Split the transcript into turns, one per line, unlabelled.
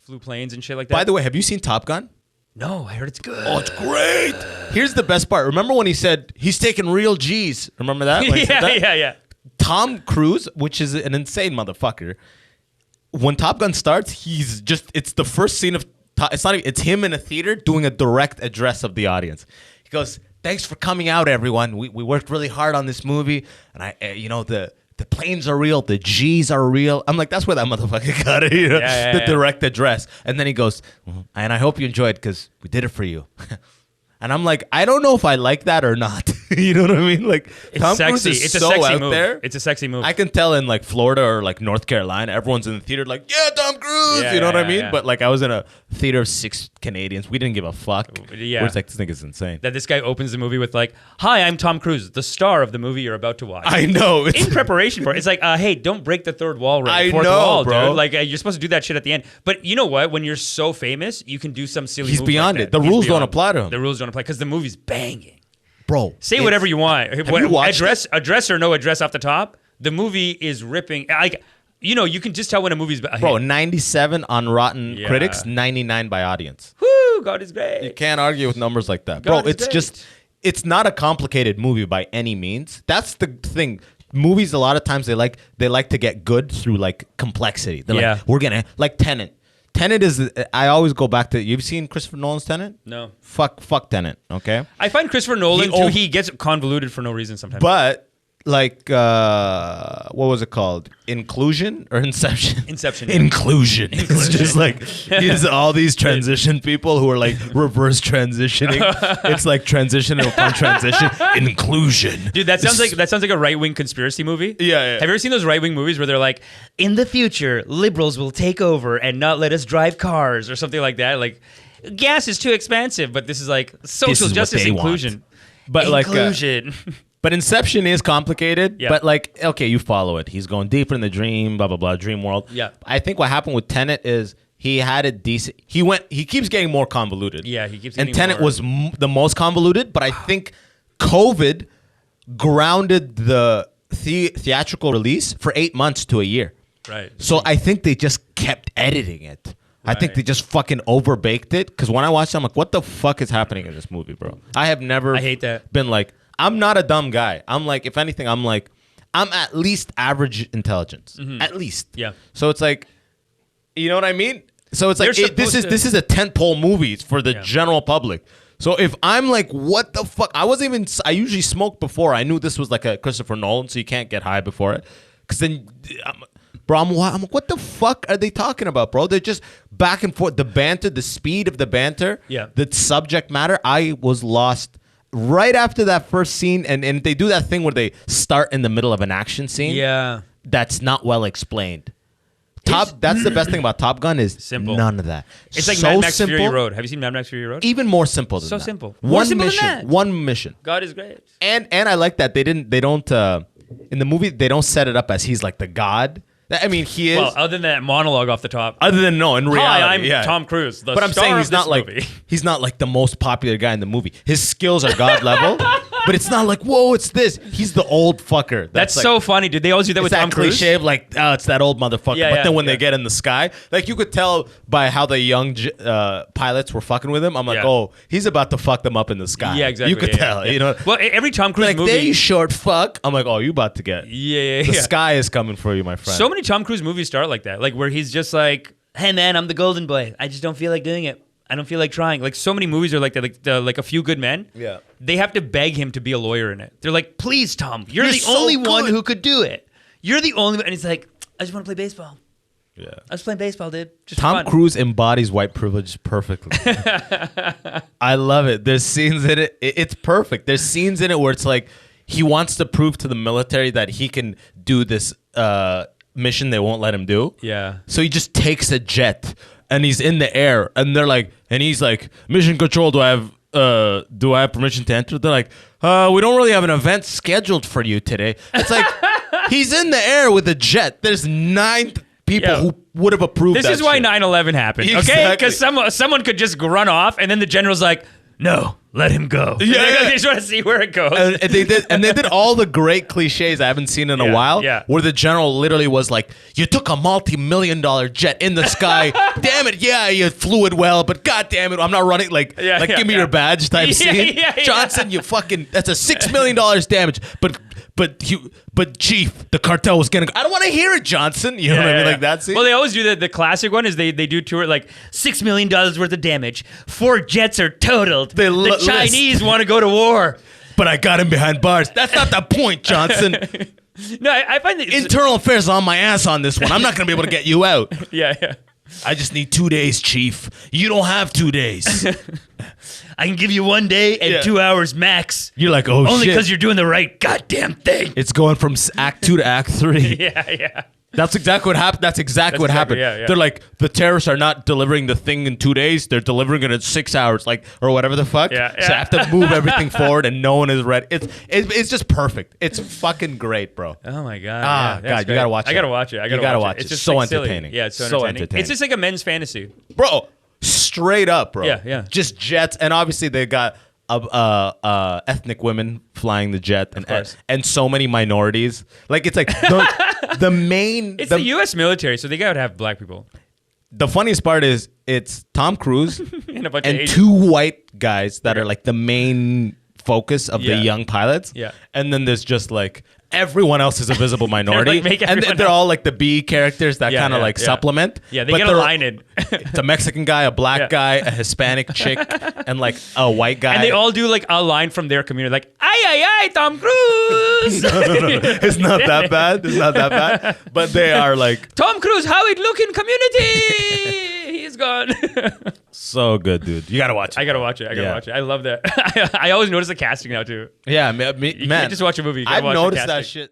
flew planes and shit like that.
By the way, have you seen Top Gun?
No, I heard it's good.
Oh, it's great. Here's the best part. Remember when he said he's taking real G's? Remember that? When he said that?
Yeah.
Tom Cruise, which is an insane motherfucker, when Top Gun starts, it's the first scene of, it's him in a theater doing a direct address of the audience. He goes, thanks for coming out, everyone. We worked really hard on this movie, and the planes are real, the G's are real. I'm like, that's where that motherfucker got it, the direct address. And then he goes, and I hope you enjoyed because we did it for you. And I'm like, I don't know if I like that or not. You know what I mean? Like, Tom Cruise is so out there.
It's a sexy move.
I can tell in like Florida or like North Carolina, everyone's in the theater like, yeah, Tom Cruise. You know what I mean? But like, I was in a theater of 6 Canadians. We didn't give a fuck.
Yeah.
We're just like, this nigga's insane.
That this guy opens the movie with like, hi, I'm Tom Cruise, the star of the movie you're about to watch.
I know.
In preparation for it. It's like, hey, don't break the third wall, right? Fourth wall, bro. Dude. Like, you're supposed to do that shit at the end. But you know what? When you're so famous, you can do some silly
He's
move
beyond
like
it. The rules don't apply to him.
The rules don't apply because the movie's banging.
Bro.
Say whatever you want.
Have you watched
address or no address off the top, the movie is ripping. Like, you can just tell when a movie's a hit.
Bro, 97 on Rotten Critics, 99 by audience.
Woo, God is great.
You can't argue with numbers like that. Bro, it's not a complicated movie by any means. That's the thing. Movies, a lot of times, they like to get good through like complexity. They're like, we're gonna, like Tenet. Tenet is, I always go back to, you've seen Christopher Nolan's Tenet?
No.
Fuck Tenet, okay?
I find Christopher Nolan, he gets convoluted for no reason sometimes.
But, like, what was it called? Inclusion or Inception?
Inception.
Inclusion. It's just like, he's all these transition people who are like reverse transitioning. It's like transition upon transition. Inclusion.
Dude, that sounds like a right-wing conspiracy movie.
Yeah.
Have you ever seen those right-wing movies where they're like, in the future, liberals will take over and not let us drive cars or something like that? Like, gas is too expensive, but this is like social justice inclusion.
But
inclusion.
But Inception is complicated, but like, okay, you follow it. He's going deeper in the dream, blah, blah, blah, dream world.
Yeah.
I think what happened with Tenet is he had a decent, he keeps getting more convoluted.
Yeah, he keeps getting
And Tenet was the most convoluted, but I think COVID grounded the theatrical release for 8 months to a year.
Right.
So I think they just kept editing it. I think they just fucking overbaked it. Because when I watched it, I'm like, what the fuck is happening in this movie, bro? I hate that. Been like, I'm not a dumb guy. I'm like, if anything, I'm at least average intelligence. At least.
Yeah.
So it's like, you know what I mean? So it's like, this is a tentpole movie for the general public. So if I'm like, what the fuck? I usually smoked before. I knew this was like a Christopher Nolan, so you can't get high before it. Because then, bro, I'm like, what the fuck are they talking about, bro? They're just back and forth. The banter, the speed of the banter, the subject matter. I was lost right after that first scene, and they do that thing where they start in the middle of an action scene.
Yeah.
That's not well explained. That's the best thing about Top Gun is simple. None of that.
It's like Mad Max Fury Road. Have you seen Mad Max Fury Road?
Even more simple than that.
So simple.
One mission.
God is great.
And I like that they don't in the movie they don't set it up as he's like the god. I mean, he is.
Well, other than that monologue off the top.
In reality.
Hi, I'm Tom Cruise,
but I'm saying he's not like the most popular guy in the movie. His skills are god level, but it's not like, whoa, it's this. He's the old fucker.
That's like, so funny, dude. They always do that with Tom Cruise.
Cliche of like, oh, it's that old motherfucker. But then when they get in the sky, like you could tell by how the young pilots were fucking with him. I'm like, oh, he's about to fuck them up in the sky.
Yeah, exactly.
You could tell. You know.
Well, every Tom Cruise movie,
there you short fuck. I'm like, oh, you about to get. The sky is coming for you, my friend.
So many Tom Cruise movies start like that, like where he's just like, hey man, I'm the golden boy. I just don't feel like doing it. I don't feel like trying. Like so many movies are like that. Like A Few Good Men.
Yeah.
They have to beg him to be a lawyer in it. They're like, please, Tom, you're the only one who could do it. You're the only one. And he's like, I just want to play baseball.
Yeah.
I was playing baseball, dude. Just
Tom Cruise embodies white privilege perfectly. I love it. There's scenes in it. It's perfect. There's scenes in it where it's like he wants to prove to the military that he can do this mission they won't let him do.
Yeah.
So he just takes a jet and he's in the air and they're like, and he's like, mission control, do I have permission to enter? They're like, we don't really have an event scheduled for you today. It's like, he's in the air with a jet. There's 9 people who would have approved
this is why 9/11 happened, okay? Because someone could just run off and then the general's like, no, let him go.
Yeah.
They just want to see where it goes.
And they did all the great cliches I haven't seen in a while.
Yeah.
Where the general literally was like, "You took a multi-million-dollar jet in the sky. Damn it, yeah, you flew it well, but god damn it, I'm not running give me your badge type scene. Johnson, you fucking that's a $6 million damage, but chief, the cartel was getting. I don't want to hear it, Johnson. You know what I mean, like that scene.
Well, they always do the classic one is they do tour like $6 million worth of damage. 4 jets are totaled. The Chinese want to go to war,
but I got him behind bars. That's not the point, Johnson.
No, I find that
internal affairs on my ass on this one. I'm not gonna be able to get you out.
Yeah.
I just need 2 days, chief. You don't have 2 days.
I can give you 1 day and 2 hours max.
You're like, oh,
only
shit.
because you're doing the right goddamn thing.
It's going from Act 2 to Act 3.
Yeah.
That's exactly what happened. That's exactly what happened.
Yeah.
They're like, the terrorists are not delivering the thing in 2 days. They're delivering it in 6 hours, or whatever the fuck.
Yeah.
So I have to move everything forward, and no one is ready. It's just perfect. It's fucking great, bro.
Oh my god.
God, you gotta watch it.
I gotta watch it.
You gotta watch it.
It's just
so
like,
entertaining.
Silly. Yeah, it's so entertaining. It's just like a men's fantasy.
Bro, straight up, bro.
Yeah.
Just jets, and obviously they got ethnic women flying the jet, and so many minorities. Like it's like the main.
It's the U.S. military, so they gotta have black people.
The funniest part is it's Tom Cruise
and a bunch
and
of
2 white guys that are like the main focus of the young pilots.
Yeah.
And then there's just like everyone else is a visible minority. And they're all like the B characters that kind of supplement.
Yeah, they get a line in.
It's a Mexican guy, a black guy, a Hispanic chick, and like a white guy.
And they all do like a line from their community, like, ay, Tom Cruise.
No. It's not that bad. It's not that bad. But they are like,
Tom Cruise, how it look in community? He's gone.
So good, dude. You gotta watch it.
I gotta watch it. I love that. I always notice the casting now too.
Yeah,
You can't just watch a movie. You gotta
I've
watch the
noticed
casting.
that shit.